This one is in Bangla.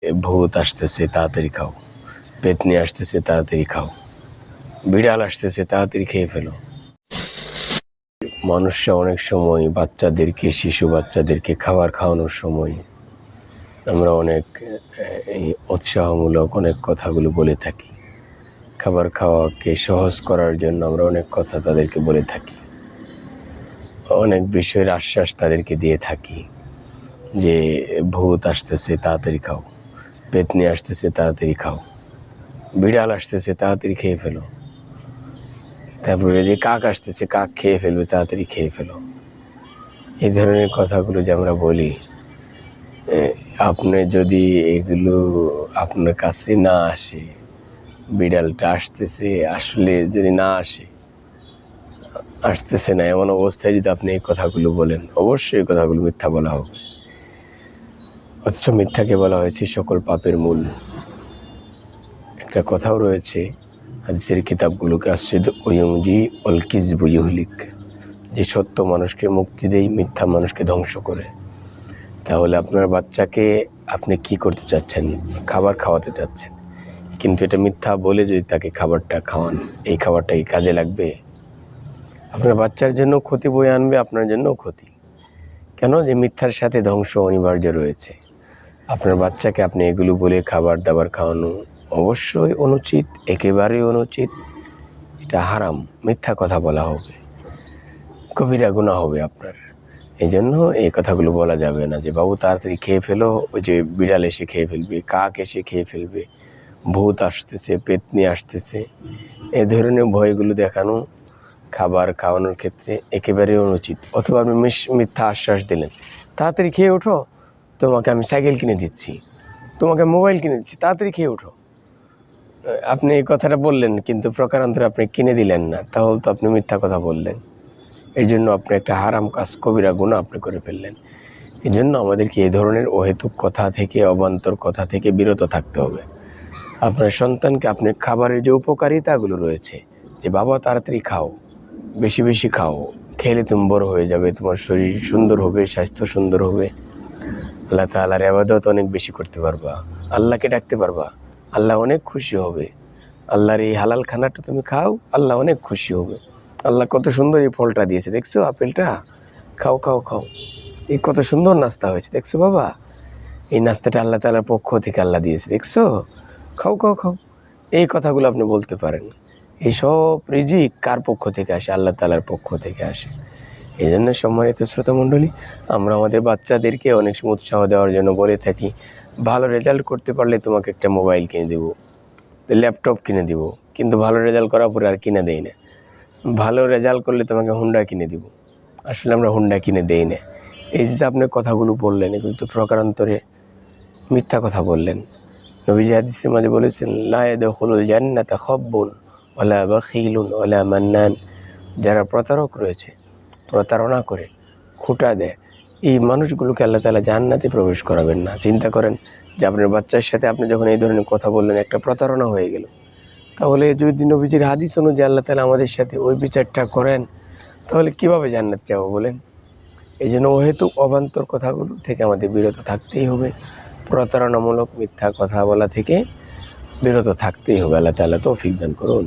ভূত আসতেছে তাড়াতাড়ি খাও, পেতনি আসতেছে তাড়াতাড়ি খাও, বিড়াল আসতেছে তাড়াতাড়ি খেয়ে ফেলো। মানুষরা অনেক সময় শিশু বাচ্চাদেরকে খাবার খাওয়ানোর সময় আমরা অনেক এই উৎসাহমূলক অনেক কথাগুলো বলে থাকি। খাবার খাওয়াকে সহজ করার জন্য আমরা অনেক কথা তাদেরকে বলে থাকি, অনেক বিষয়ের আশ্বাস তাদেরকে দিয়ে থাকি যে ভূত আসতেছে তাড়াতাড়ি খাও, পেতনি আসতেছে তাড়াতাড়ি খাও, বিড়াল আসতেছে তাড়াতাড়ি খেয়ে ফেলো, তারপরে যে কাক আসতেছে কাক খেয়ে ফেলবে তাড়াতাড়ি খেয়ে ফেলো। এই ধরনের কথাগুলো যে আমরা বলি, আপনি যদি এগুলো আপনার কাছে না আসে, বিড়ালটা আসতেছে আসলে যদি না আসতেছে না এমন অবস্থায় যদি আপনি এই কথাগুলো বলেন, অবশ্যই এই কথাগুলো মিথ্যা বলা হবে। অথচ মিথ্যাকে বলা হয়েছে সকল পাপের মূল। একটা কথাও রয়েছে হাদিসের কিতাবগুলোকে আসছিদ ওয়ুংজি অল কিযবু ইহলিক, যে সত্য মানুষকে মুক্তি দেয়, মিথ্যা মানুষকে ধ্বংস করে। তাহলে আপনার বাচ্চাকে আপনি কি করতে চাচ্ছেন? খাবার খাওয়াতে চাচ্ছেন, কিন্তু এটা মিথ্যা বলে যদি তাকে খাবারটা খাওয়ান, এই খাবারটা কি কাজে লাগবে? আপনার বাচ্চার জন্য ক্ষতি বয়ে আনবে, আপনার জন্যও ক্ষতি। কেন? যে মিথ্যার সাথে ধ্বংস অনিবার্য রয়েছে। আপনার বাচ্চাকে আপনি এগুলো বলে খাবার দাবার খাওয়ানো অবশ্যই অনুচিত, একেবারেই অনুচিত। এটা হারাম, মিথ্যা কথা বলা হবে, কবিরা গুনাহ হবে আপনার। এই জন্য এই কথাগুলো বলা যাবে না যে বাবু তাড়াতাড়ি খেয়ে ফেলো, ওই যে বিড়াল এসে খেয়ে ফেলবে, কাক এসে খেয়ে ফেলবে, ভূত আসতেছে, পেতনি আসতেছে। এই ধরনের ভয়গুলো দেখানো খাবার খাওয়ানোর ক্ষেত্রে একেবারেই অনুচিত। অথবা আপনি মিথ্যা আশ্বাস দিলেন, তাড়াতাড়ি খেয়ে ওঠো, তোমাকে আমি সাইকেল কিনে দিচ্ছি, তোমাকে মোবাইল কিনে দিচ্ছি, তাড়াতাড়ি খেয়ে ওঠো। আপনি এই কথাটা বললেন, কিন্তু প্রকারান্তরে আপনি কিনে দিলেন না, তাহলে তো আপনি মিথ্যা কথা বললেন। এই জন্য আপনি একটা হারাম কাজ, কবিরা গুনাহ আপনি করে ফেললেন। এই জন্য আমাদেরকে এই ধরনের অহেতুক কথা থেকে, অবান্তর কথা থেকে বিরত থাকতে হবে। আপনার সন্তানকে আপনি খাবারের যে উপকারিতাগুলো রয়েছে, যে বাবা তাড়াতাড়ি খাও, বেশি বেশি খাও, খেলে তুমি বড় হয়ে যাবে, তোমার শরীর সুন্দর হবে, স্বাস্থ্য সুন্দর হবে, আল্লাহ তাআলার ইবাদত অনেক বেশি করতে পারবা, আল্লাহকে ডাকতে পারবা, আল্লাহ অনেক খুশি হবে। আল্লাহর এই হালাল খানাটা তুমি খাও, আল্লাহ অনেক খুশি হবে। আল্লাহ কত সুন্দর এই ফলটা দিয়েছে, দেখছো আপেলটা, খাও খাও খাও। এই কত সুন্দর নাস্তা হয়েছে, দেখছো বাবা, এই নাস্তাটা আল্লাহ তাআলার পক্ষ থেকে আল্লাহ দিয়েছে, দেখছো, খাও খাও খাও। এই কথাগুলো আপনি বলতে পারেন। এই সব রিজিক কার পক্ষ থেকে আসে? আল্লাহ তাআলার পক্ষ থেকে আসে। এই জন্য সম্মানিত শ্রোতামণ্ডলী, আমরা আমাদের বাচ্চাদেরকে অনেক সময় উৎসাহ দেওয়ার জন্য বলে থাকি, ভালো রেজাল্ট করতে পারলে তোমাকে একটা মোবাইল কিনে দেবো, ল্যাপটপ কিনে দিব। কিন্তু ভালো রেজাল্ট করার পরে আর কিনে দেই না। ভালো রেজাল্ট করলে তোমাকে হুন্ডা কিনে দিব, আসলে আমরা হুন্ডা কিনে দেই না। এই যে আপনি কথাগুলো বললেন, এগুলো তো প্রকারান্তরে মিথ্যা কথা বললেন। নবীজি হাদিসের মাঝে বলেছেন, লা ইয়াদখুলুল জান্নাতা খাব্বুন ওয়ালা বাখিলুন ওয়ালা মান্নান। যারা প্রতারক রয়েছে, প্রতারণা করে, খোঁটা দেয়, এই মানুষগুলোকে আল্লাহ তাআলা জান্নাতে প্রবেশ করাবেন না। চিন্তা করেন যে আপনার বাচ্চার সাথে আপনি যখন এই ধরনের কথা বললেন, একটা প্রতারণা হয়ে গেল। তাহলে যদি নবীজির হাদিস অনুযায়ী আল্লাহ তাআলা আমাদের সাথে ওই বিচারটা করেন, তাহলে কীভাবে জান্নাত যাবো বলেন? এই জন্য অহেতুক অবান্তর কথাগুলো থেকে আমাদের বিরত থাকতেই হবে। প্রতারণামূলক মিথ্যা কথা বলা থেকে বিরত থাকতেই হবে। আল্লাহ তাআলা তৌফিক দান করুন।